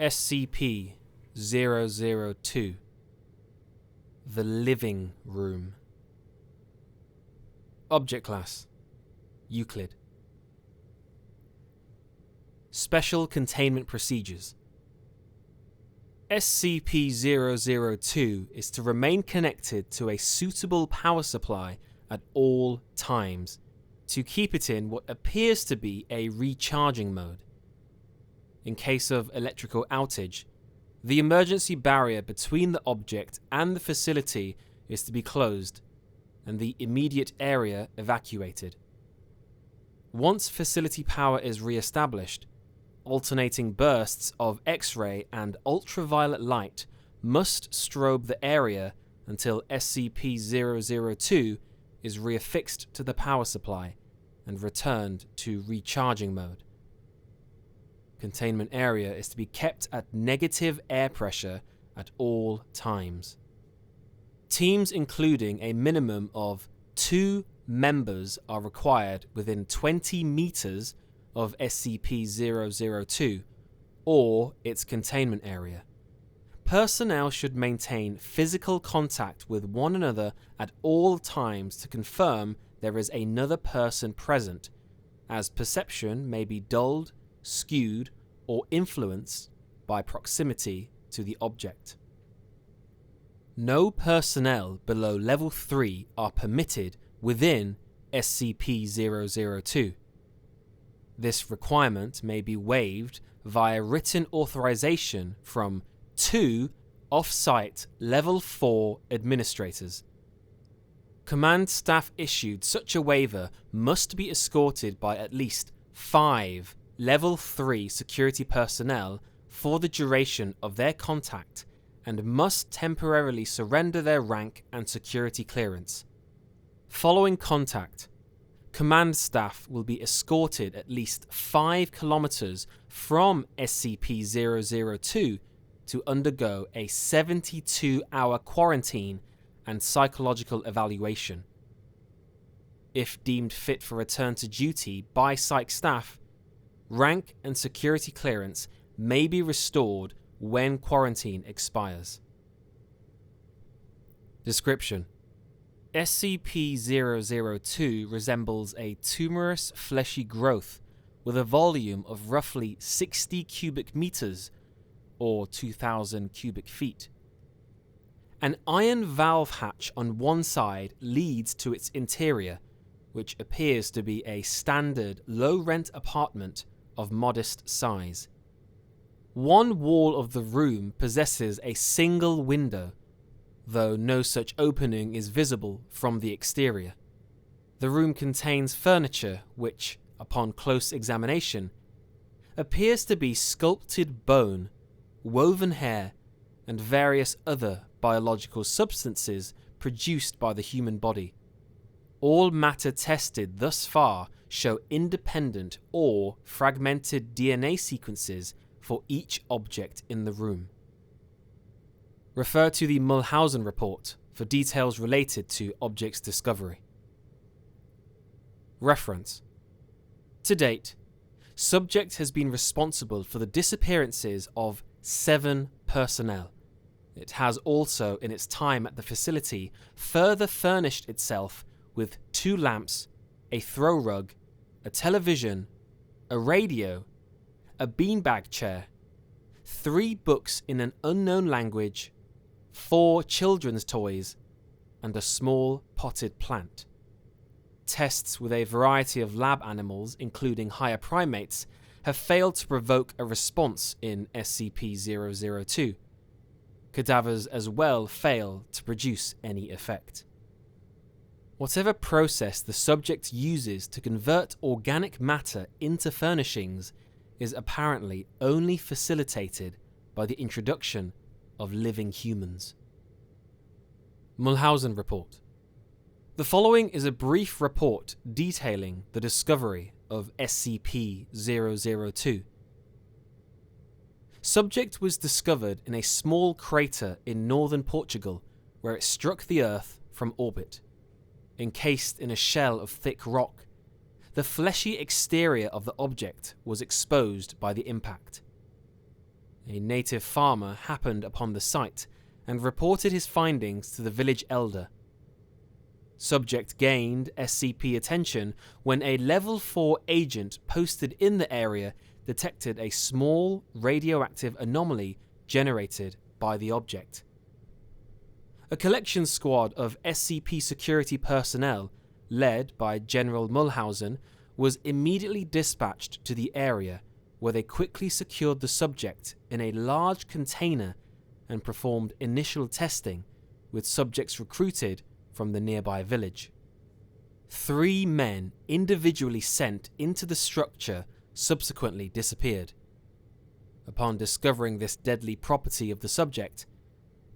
SCP-002 The Living Room. Object Class Euclid. Special Containment Procedures. SCP-002 is to remain connected to a suitable power supply at all times to keep it in what appears to be a recharging mode. In case of electrical outage, the emergency barrier between the object and the facility is to be closed and the immediate area evacuated. Once facility power is re-established, alternating bursts of X-ray and ultraviolet light must strobe the area until SCP-002 is reaffixed to the power supply and returned to recharging mode. Containment area is to be kept at negative air pressure at all times. Teams including a minimum of 2 members are required within 20 meters of SCP-002 or its containment area. Personnel should maintain physical contact with one another at all times to confirm there is another person present, as perception may be dulled, skewed, or influenced by proximity to the object. No personnel below Level 3 are permitted within SCP-002. This requirement may be waived via written authorization from 2 off-site Level 4 administrators. Command staff issued such a waiver must be escorted by at least 5 Level 3 security personnel for the duration of their contact and must temporarily surrender their rank and security clearance. Following contact, command staff will be escorted at least 5 kilometers from SCP-002 to undergo a 72-hour quarantine and psychological evaluation. If deemed fit for return to duty by psych staff, rank and security clearance may be restored when quarantine expires. Description: SCP-002 resembles a tumorous fleshy growth with a volume of roughly 60 cubic meters or 2,000 cubic feet. An iron valve hatch on one side leads to its interior, which appears to be a standard low-rent apartment of modest size. One wall of the room possesses a single window, though no such opening is visible from the exterior. The room contains furniture which, upon close examination, appears to be sculpted bone, woven hair, and various other biological substances produced by the human body. All matter tested thus far show independent or fragmented DNA sequences for each object in the room. Refer to the Mulhausen report for details related to objects discovery. Reference: to date, subject has been responsible for the disappearances of 7 personnel. It has also, in its time at the facility, further furnished itself with 2 lamps, a throw rug, a television, a radio, a beanbag chair, 3 books in an unknown language, 4 children's toys, and a small potted plant. Tests with a variety of lab animals, including higher primates, have failed to provoke a response in SCP-002. Cadavers as well fail to produce any effect. Whatever process the subject uses to convert organic matter into furnishings is apparently only facilitated by the introduction of living humans. Mulhausen report. The following is a brief report detailing the discovery of SCP-002. Subject was discovered in a small crater in northern Portugal where it struck the Earth from orbit. Encased in a shell of thick rock, the fleshy exterior of the object was exposed by the impact. a native farmer, happened upon the site and reported his findings to the village elder. Subject gained SCP attention when a Level 4 agent posted in the area detected a small radioactive anomaly generated by the object. A collection squad of SCP security personnel, led by General Mulhausen, was immediately dispatched to the area, where they quickly secured the subject in a large container and performed initial testing with subjects recruited from the nearby village. 3 men individually sent into the structure subsequently disappeared. Upon discovering this deadly property of the subject,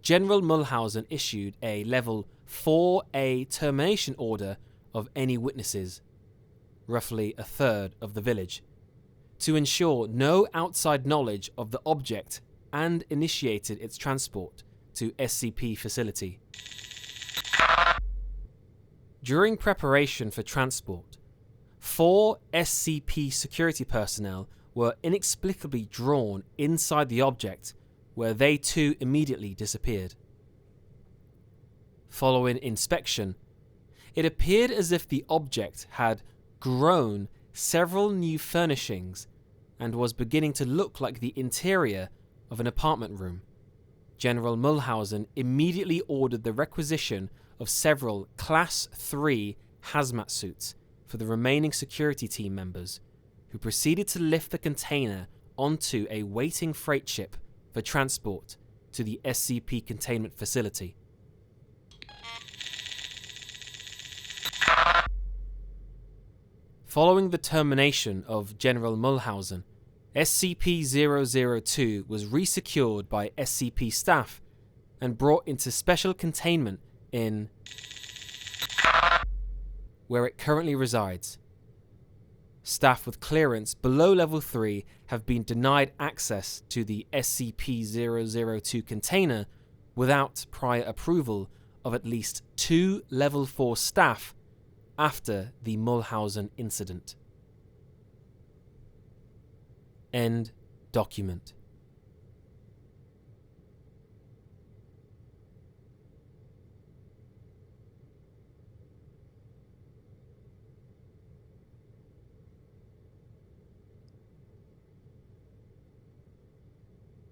General Mulhausen issued a Level 4A termination order of any witnesses, roughly a third of the village, to ensure no outside knowledge of the object, and initiated its transport to SCP facility. During preparation for transport, 4 SCP security personnel were inexplicably drawn inside the object, where they too immediately disappeared. Following inspection, it appeared as if the object had grown several new furnishings and was beginning to look like the interior of an apartment room. General Mulhausen immediately ordered the requisition of several Class 3 hazmat suits for the remaining security team members, who proceeded to lift the container onto a waiting freight ship for transport to the SCP containment facility. Following the termination of General Mulhausen, SCP-002 was resecured by SCP staff and brought into special containment in where it currently resides. Staff with clearance below Level 3 have been denied access to the SCP-002 container without prior approval of at least 2 Level 4 staff after the Mulhausen incident. End document.